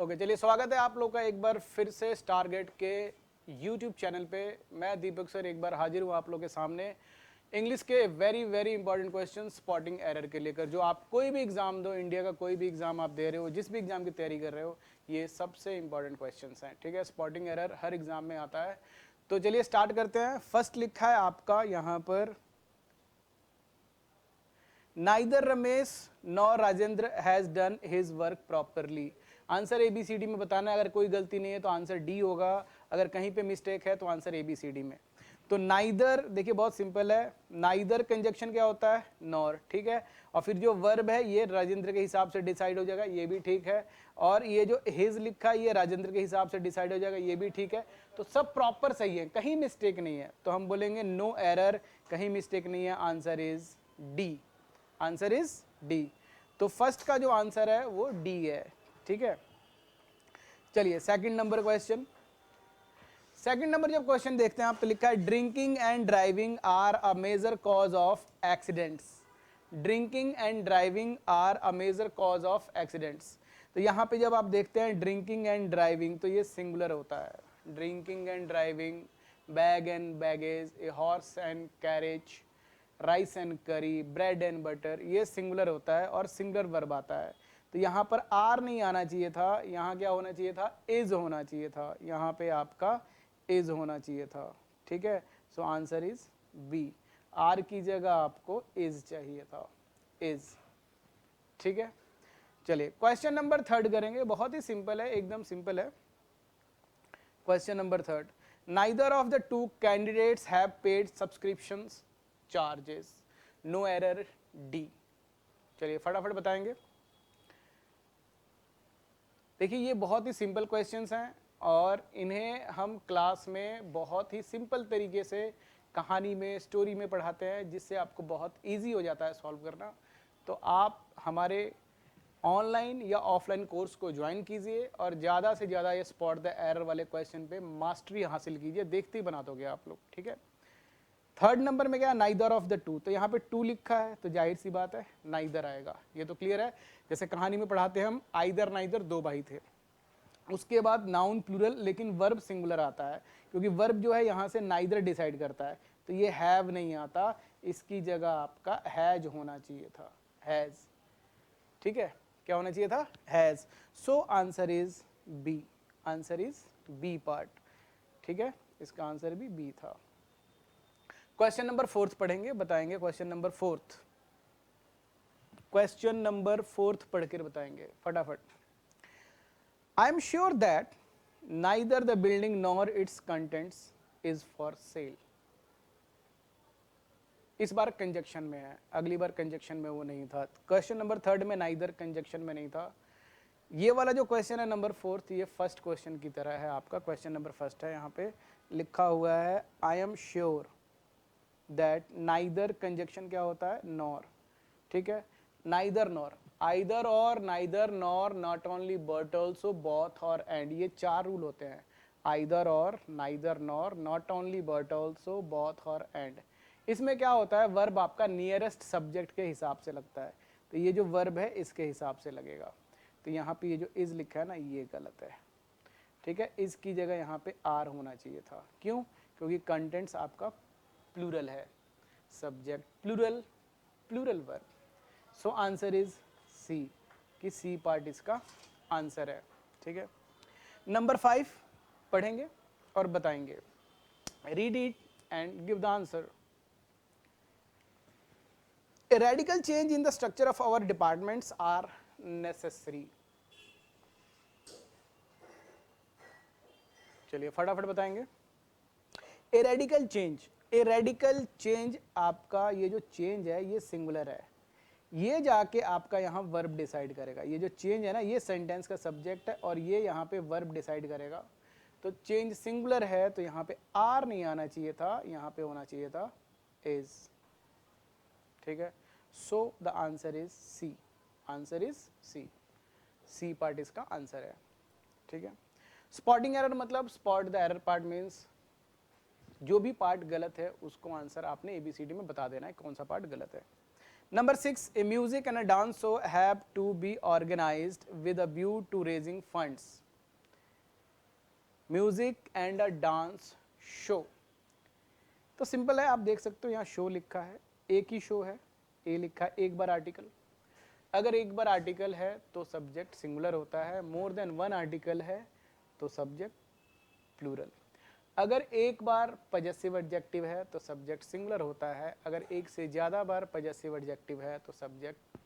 Okay चलिए, स्वागत है आप लोग का एक बार फिर से स्टारगेट के यूट्यूब चैनल पे। मैं दीपक सर एक बार हाजिर हूँ आप लोग के सामने इंग्लिश के very very important question spotting error के लेकर। जो आप कोई भी एग्जाम दो, इंडिया का कोई भी एग्जाम आप दे रहे हो, जिस भी एग्जाम की तैयारी कर रहे हो, ये सबसे इंपॉर्टेंट क्वेश्चन हैं। ठीक है, स्पॉटिंग एरर हर एग्जाम में आता है। तो चलिए स्टार्ट करते हैं। फर्स्ट लिखा है आपका यहाँ पर, Neither Ramesh nor Rajendra has done his work properly। Answer ABCD में बताना है। अगर कोई गलती नहीं है तो आंसर डी होगा, अगर कहीं पे मिस्टेक है तो आंसर ABCD में। तो नाइदर देखिए बहुत सिंपल है, नाइदर कंजक्शन क्या होता है, नॉर। ठीक है, और फिर जो वर्ब है ये राजेंद्र के हिसाब से डिसाइड हो जाएगा, ये भी ठीक है। और ये जो हिज लिखा है ये राजेंद्र के हिसाब से डिसाइड हो जाएगा, ये भी ठीक है। तो सब प्रॉपर सही है, कहीं मिस्टेक नहीं है। तो हम बोलेंगे नो एरर, कहीं मिस्टेक नहीं है, answer is D. Answer is D. तो फर्स्ट का जो आंसर है वो डी है। ठीक है, चलिए second number question. Second number जब क्वेश्चन देखते हैं आप तो लिखा है drinking and driving are a major cause of accidents. Drinking and driving are a major cause of accidents. तो यहाँ पे जब आप देखते हैं ड्रिंकिंग एंड ड्राइविंग तो ये सिंगुलर होता है। Drinking and driving, bag and baggage, a horse and carriage, rice and करी, ब्रेड एंड बटर, ये सिंगुलर होता है और सिंगुलर वर्ब आता है। तो यहाँ पर आर नहीं आना चाहिए था, यहाँ क्या होना चाहिए था, इज होना चाहिए था। यहाँ पे आपका इज होना चाहिए था। ठीक है, so answer is B. Are की जगह आपको इज चाहिए था, इज। ठीक है, चलिए क्वेश्चन नंबर थर्ड करेंगे। बहुत ही सिंपल है, एकदम सिंपल है। Question number third, neither of the two candidates have paid subscriptions charges. No error, D. चलिए फटाफट बताएंगे। देखिए ये बहुत ही सिंपल क्वेश्चंस हैं और इन्हें हम क्लास में बहुत ही सिंपल तरीके से कहानी में, स्टोरी में पढ़ाते हैं, जिससे आपको बहुत इजी हो जाता है सॉल्व करना। तो आप हमारे ऑनलाइन या ऑफलाइन कोर्स को ज्वाइन कीजिए और ज़्यादा से ज़्यादा ये स्पॉट द एरर वाले क्वेश्चन पे मास्टरी हासिल कीजिए, देखते ही बना दोगे आप लोग। ठीक है, थर्ड नंबर में क्या, नाइदर ऑफ द टू। तो यहाँ पे टू लिखा है तो जाहिर सी बात है नाइदर आएगा, ये तो क्लियर है। जैसे कहानी में पढ़ाते हैं हम, आइदर नाइदर, दो भाई थे। उसके बाद नाउन प्लूरल, लेकिन वर्ब सिंगुलर आता है, क्योंकि वर्ब जो है यहाँ से नाइदर डिसाइड करता है। तो ये हैव नहीं आता, इसकी जगह आपका हैज होना चाहिए था, हैज। ठीक है, क्या होना चाहिए था, has. So answer is B. Answer is B part. ठीक है, इसका आंसर भी बी था। क्वेश्चन नंबर फोर्थ पढ़ेंगे, बताएंगे question number fourth. Question number fourth पढ़कर बताएंगे फटाफट। I am sure that neither the building nor it's contents is for sale. इस बार कंजक्शन में है, अगली बार कंजक्शन में वो नहीं था। क्वेश्चन नंबर थर्ड में नाइदर कंजक्शन में नहीं था। ये वाला जो क्वेश्चन है नंबर फोर्थ, ये फर्स्ट क्वेश्चन की तरह है आपका। क्वेश्चन नंबर फर्स्ट है, यहाँ पे लिखा हुआ है I am sure that. Neither conjunction क्या होता है, नॉर। ठीक है, नाइदर नॉर, आइदर और, neither nor, not only but also, both और एंड, ये चार रूल होते हैं। आइदर और, neither nor, not only but also, both और एंड। इसमें क्या होता है, वर्ब आपका नियरेस्ट सब्जेक्ट के हिसाब से लगता है। तो ये जो वर्ब है इसके हिसाब से लगेगा। तो यहाँ पे ये जो इज लिखा है ना, ये गलत है। ठीक है, इसकी जगह यहाँ पे आर होना चाहिए था। क्यों, क्योंकि कंटेंट्स आपका प्लूरल है, subject plural, plural verb. So answer is C, कि सी पार्ट इसका आंसर है। ठीक है, नंबर 5 पढ़ेंगे और बताएंगे। Read it and give the answer. A radical change in the structure of our departments are necessary। चलिए फटाफट बताएंगे। A radical change, A radical change, आपका ये जो चेंज है ये सिंगुलर है, ये जाके आपका यहाँ वर्ब डिसाइड करेगा। ये जो चेंज है ना, ये सेंटेंस का सब्जेक्ट है और ये यहाँ पे वर्ब डिसाइड करेगा। तो चेंज सिंगुलर है तो यहाँ पे आर नहीं आना चाहिए था, यहाँ पे होना चाहिए था इज। ठीक है, so the answer is C. Answer is C, C part इसका आंसर है। ठीक है, स्पॉटिंग एरर मतलब, spot the error part means जो भी पार्ट गलत है उसको आंसर आपने ABCD में बता देना है कौन सा पार्ट गलत है। Number 6, a music and a dance show have to be organized with a view to raising funds. Music and a dance show, तो सिंपल है, आप देख सकते हो यहाँ शो लिखा है, एक ही शो है, ए लिखा है, एक बार आर्टिकल। अगर एक बार आर्टिकल है तो सब्जेक्ट सिंगुलर होता है, मोर देन वन आर्टिकल है तो सब्जेक्ट प्लूरल। अगर एक बार पजेसिव एडजेक्टिव है तो सब्जेक्ट सिंगुलर होता है, अगर एक से ज़्यादा बार पजेसिव एडजेक्टिव है तो सब्जेक्ट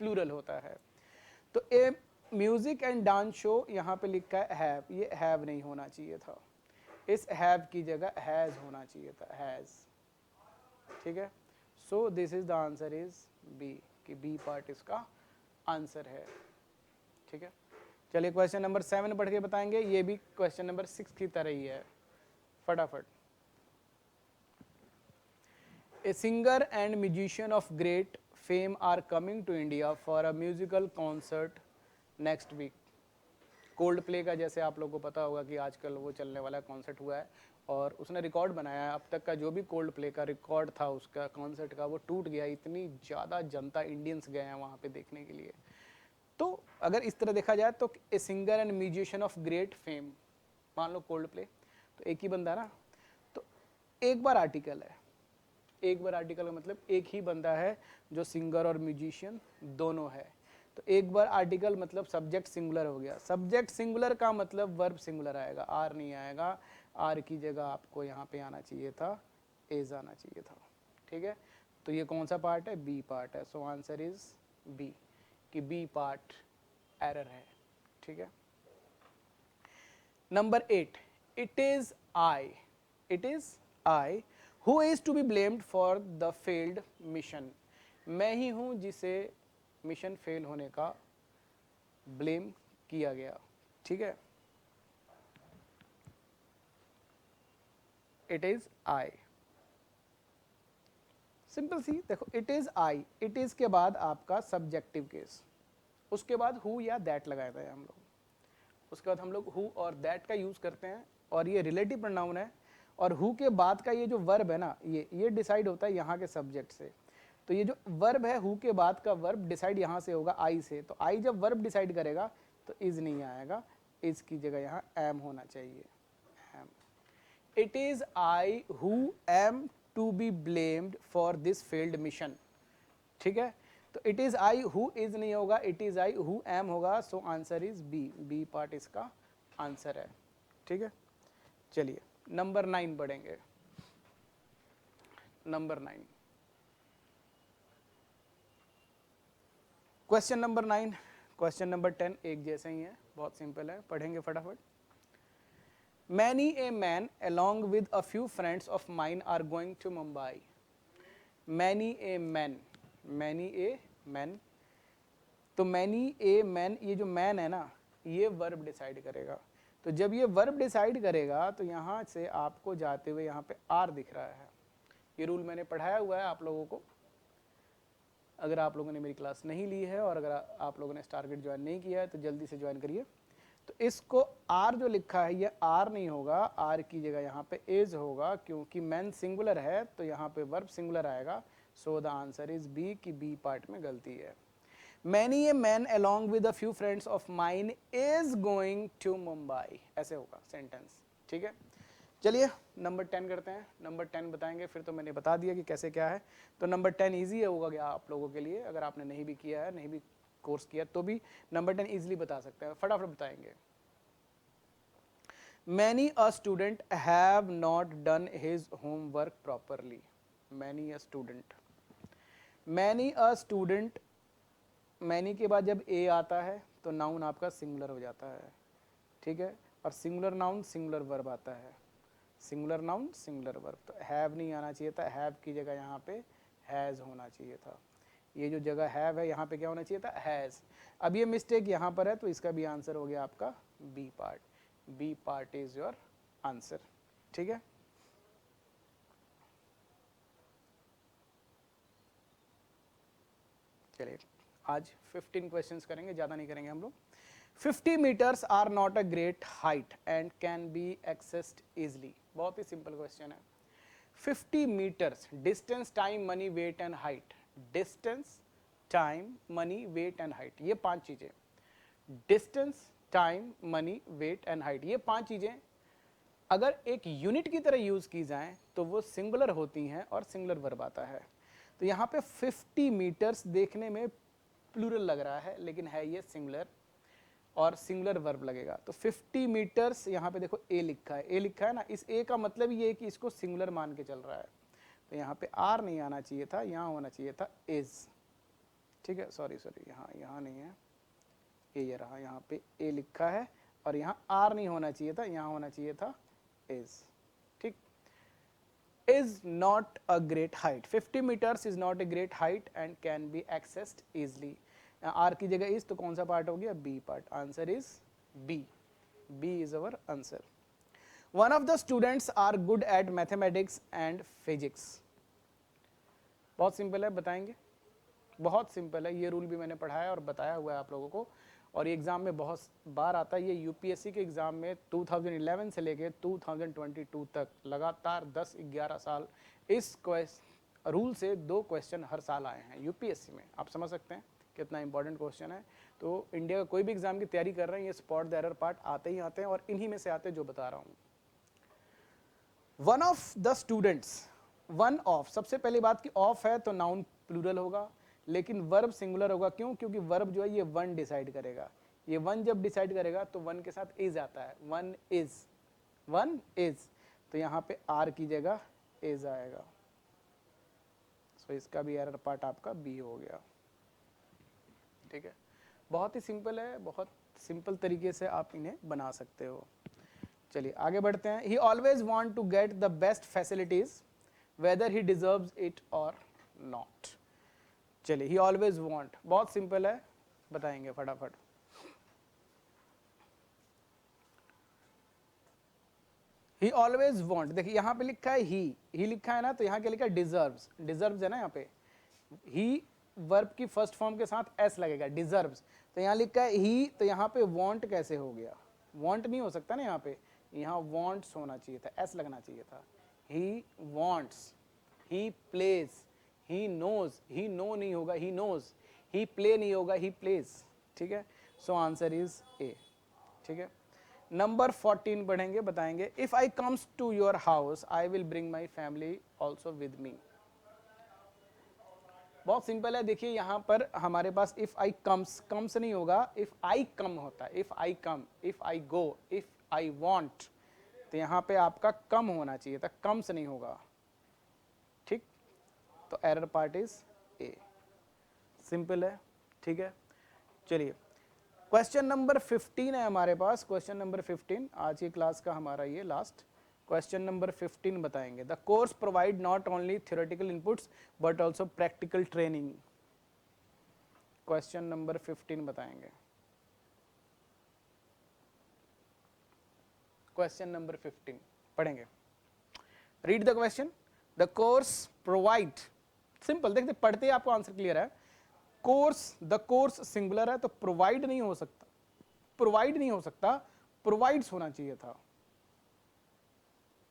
प्लूरल होता है। तो ए म्यूजिक एंड डांस शो यहाँ पे लिखा है हैव, ये हैव नहीं होना चाहिए था, इस हैव की जगह हैज होना चाहिए था, हैज। ठीक है, so this is the answer is B, कि बी पार्ट इसका आंसर है। ठीक है, चलिए क्वेश्चन नंबर 7 पढ़ के बताएंगे, ये भी क्वेश्चन नंबर 6 की तरह ही है, फटाफट। A singer and musician of great fame are coming to India for a musical concert next week. Coldplay का जैसे आप लोगों को पता होगा कि आजकल वो चलने वाला कॉन्सर्ट हुआ है और उसने रिकॉर्ड बनाया है, अब तक का जो भी कोल्ड प्ले का रिकॉर्ड था उसका कॉन्सर्ट का वो टूट गया, इतनी ज़्यादा जनता इंडियंस गए हैं वहाँ पे देखने के लिए। तो अगर इस तरह देखा जाए तो ए singer and musician of great fame, मान लो कोल्ड प्ले, तो एक ही बंदा ना, तो एक बार आर्टिकल है, एक बार आर्टिकल का मतलब एक ही बंदा है जो सिंगर और म्यूजिशियन दोनों है। तो एक बार आर्टिकल मतलब सब्जेक्ट सिंगुलर हो गया, सब्जेक्ट सिंगुलर का मतलब वर्ब सिंगुलर आएगा, आर नहीं आएगा, आर की जगह आपको यहाँ पे आना चाहिए था, एज आना चाहिए था। ठीक है, तो ये कौन सा पार्ट है, बी पार्ट है, सो आंसर इज बी, कि बी पार्ट एरर है। ठीक है, number 8, it is I, it is I who is to be blamed for the failed mission. मैं ही हूं जिसे मिशन फेल होने का ब्लेम किया गया। ठीक है, इट इज आई, सिंपल सी, देखो it is I, it is के बाद आपका सब्जेक्टिव केस, उसके बाद हु या दैट लगाए थे हम लोग, उसके बाद हम लोग हु और दैट का यूज करते हैं, और ये रिलेटिव प्रोनाउन है, और हु के बाद का ये जो वर्ब है ना, ये डिसाइड होता है यहाँ के सब्जेक्ट से। तो ये जो वर्ब है, हु के बाद का वर्ब डिसाइड यहाँ से होगा आई से, तो आई जब वर्ब डिसाइड करेगा तो इज नहीं आएगा, इज की जगह यहाँ एम होना चाहिए, am. It is I who am to be blamed for this failed mission. ठीक है, तो it is I who is नहीं होगा, it is I who am होगा, so answer is B, B part इसका आंसर है। ठीक है, चलिए नंबर 9 पढ़ेंगे, number 9, question number 9, question number 10 एक जैसे ही है, बहुत सिंपल है, पढ़ेंगे फटाफट। Many a man along with a few friends of mine are going to Mumbai. Many a man, many a man, तो मैनी ए मैन, ये जो मैन है ना, ये वर्ब डिसाइड करेगा, तो जब ये वर्ब डिसाइड करेगा तो यहाँ से आपको जाते हुए यहाँ पे आर दिख रहा है, ये रूल मैंने पढ़ाया हुआ है आप लोगों को, अगर आप लोगों ने मेरी क्लास नहीं ली है और अगर आप लोगों ने स्टारगेट ज्वाइन नहीं किया है तो जल्दी से ज्वाइन करिए। तो इसको आर जो लिखा है ये आर नहीं होगा, आर की जगह यहाँ पे एज होगा, क्योंकि मैन सिंगुलर है तो यहाँ पे वर्ब सिंगुलर आएगा, so the answer is B, कि बी पार्ट में गलती है। Many a man along with a few friends of mine is going to Mumbai, ऐसे होगा सेंटेंस। ठीक है, चलिए नंबर 10 करते हैं, नंबर 10 बताएंगे, फिर तो मैंने बता दिया कि कैसे क्या है, तो नंबर 10 ईजी होगा क्या आप लोगों के लिए, अगर आपने नहीं भी किया है, नहीं भी कोर्स किया तो भी नंबर 10 इजीली बता सकते हैं, फटाफट बताएंगे। Many a student have not done his homework properly, many a student, many a student, many के बाद जब ए आता है तो नाउन आपका सिंगुलर हो जाता है। ठीक है, और सिंगुलर नाउन सिंगुलर वर्ब आता है, सिंगुलर नाउन सिंगुलर वर्ब, तो हैव नहीं आना चाहिए था, हैव की जगह यहाँ पे हैज़ होना चाहिए था, ये जो जगह हैव है यहाँ पे क्या होना चाहिए था, हैज़। अब ये मिस्टेक यहाँ पर है तो इसका भी आंसर हो गया आपका B part, B part is your answer. ठीक है, चलिए आज 15 क्वेश्चंस करेंगे, ज़्यादा नहीं करेंगे हम लोग। 50 meters are not a great height and can be accessed easily, बहुत ही सिंपल क्वेश्चन है। 50 meters, distance, time, money, weight and height, distance, time, money, weight and height, ये 5 चीजें। Distance, time, money, weight and height, ये 5 चीजें अगर एक unit की तरह यूज की जाएं तो वो सिंगुलर होती हैं और सिंगुलर वर्ब आता है। तो यहाँ पे 50 मीटर्स देखने में प्लूरल लग रहा है, लेकिन है ये सिंगुलर और सिंगुलर वर्ब लगेगा। तो 50 मीटर्स, यहाँ पे देखो ए लिखा है, ए लिखा है ना, इस ए का मतलब ये है कि इसको सिंगुलर मान के चल रहा है। तो यहाँ पे आर नहीं आना चाहिए था, यहाँ होना चाहिए था इज। ठीक है, सॉरी यहाँ नहीं है, ये रहा, यहाँ पे ए लिखा है और यहाँ आर नहीं होना चाहिए था, यहाँ होना चाहिए था इज। ठीक, is not a great height, 50 meters is not a great height and can be accessed easily. Are की जगह इज, तो कौन सा पार्ट हो गया, B part, answer is B, B is our answer. One of the students are good at mathematics and physics, बहुत simple है, बताएंगे, बहुत सिंपल है, ये रूल भी मैंने पढ़ाया और बताया हुआ है आप लोगों को, और ये एग्जाम में बहुत बार आता है। ये यूपीएससी के एग्जाम में 2011 से लेके 2022 तक लगातार 10-11 साल इस रूल से 2 क्वेश्चन हर साल आए हैं यूपीएससी में। आप समझ सकते हैं कितना इंपॉर्टेंट क्वेश्चन है। तो इंडिया का कोई भी एग्जाम की तैयारी कर रहे हैं, ये स्पॉट द एरर पार्ट आते ही आते हैं, और इन्हीं में से आते हैं जो बता रहा हूँ। One of the students, one of, सबसे पहली बात की ऑफ है तो नाउन प्लूरल होगा, लेकिन वर्ब सिंगुलर होगा। क्यों? क्योंकि वर्ब जो है ये वन डिसाइड करेगा। ये वन जब डिसाइड करेगा तो वन के साथ इज आता है, वन इज, वन इज, तो यहाँ पे आर की जगह इज आएगा। सो इसका भी एरर पार्ट आपका बी हो गया। ठीक है, बहुत ही सिंपल है, बहुत सिंपल तरीके से आप इन्हें बना सकते हो। चलिए आगे बढ़ते हैं। He always want to get the best facilities whether he deserves it और नॉट। चलिए, ही ऑलवेज वांट, बहुत सिंपल है, बताएंगे फटाफट। ही ऑलवेज वांट, देखिए यहाँ पे लिखा है ही लिखा है ना, तो यहाँ क्या लिखा है, डिजर्व्स, डिजर्व्स है ना यहाँ पे, ही वर्ब की फर्स्ट फॉर्म के साथ एस लगेगा, डिजर्व्स, तो यहाँ लिखा है ही, तो यहाँ पे वांट कैसे हो गया, वांट नहीं हो सकता ना यहाँ पे, यहाँ वांट्स होना चाहिए था, एस लगना चाहिए था। He wants, he plays, he knows, he no नहीं होगा, ही नोज, ही प्ले नहीं होगा, ही प्लेज। ठीक है, सो आंसर इज ए। ठीक है, नंबर 14 पढ़ेंगे, बताएंगे। If I comes to your house I will bring my family also with me. बहुत सिंपल है, देखिए यहाँ पर हमारे पास इफ आई कम्स, कम्स नहीं होगा, इफ आई कम होता है, if I come, if I go, if I want, तो यहाँ पे आपका कम होना चाहिए था, कम्स नहीं होगा। ठीक, तो error part is a, simple है। ठीक है, चलिए क्वेश्चन नंबर 15 है हमारे पास, क्वेश्चन नंबर 15 आज की क्लास का हमारा ये लास्ट क्वेश्चन नंबर 15 बताएंगे। The course provide not only theoretical inputs but also practical training. Question number 15 बताएंगे, क्वेश्चन नंबर 15 पढ़ेंगे। Read the question. The course provide, simple, देखते पढ़ते ही आपको आंसर क्लियर है। कोर्स, द कोर्स सिंगुलर है तो provide नहीं हो सकता, प्रोवाइड नहीं हो सकता, प्रोवाइड्स होना चाहिए था,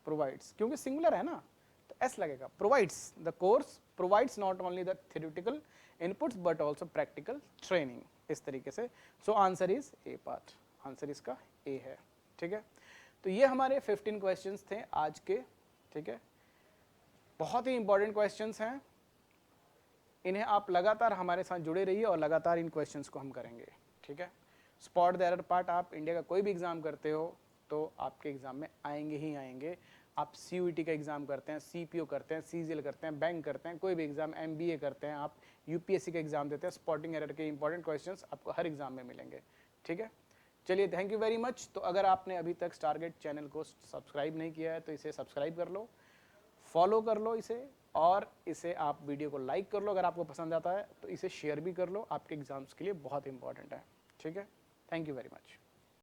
प्रोवाइड्स, क्योंकि सिंगुलर है ना, तो एस लगेगा। Provides, the course provides not only the theoretical inputs but also practical training, इस तरीके से। सो answer is a part, answer इसका ए है। ठीक है, तो ये हमारे 15 क्वेश्चंस थे आज के। ठीक है, बहुत ही इंपॉर्टेंट क्वेश्चंस हैं, इन्हें आप लगातार हमारे साथ जुड़े रहिए और लगातार इन क्वेश्चंस को हम करेंगे। ठीक है, स्पॉट द एरर पार्ट, आप इंडिया का कोई भी एग्जाम करते हो तो आपके एग्जाम में आएंगे ही आएंगे। आप CUET का एग्जाम करते हैं, CPO करते हैं, CGL करते हैं, बैंक करते हैं, कोई भी एग्जाम, MBA करते हैं, आप UPSC का एग्जाम देते हैं, स्पॉटिंग एरर के इंपॉर्टेंट क्वेश्चंस आपको हर एग्जाम में मिलेंगे। ठीक है, चलिए थैंक यू वेरी मच। तो अगर आपने अभी तक स्टारगेट चैनल को सब्सक्राइब नहीं किया है तो इसे सब्सक्राइब कर लो, फॉलो कर लो इसे, और इसे आप वीडियो को लाइक कर लो अगर आपको पसंद आता है, तो इसे शेयर भी कर लो, आपके एग्जाम्स के लिए बहुत इंपॉर्टेंट है। ठीक है, थैंक यू वेरी मच।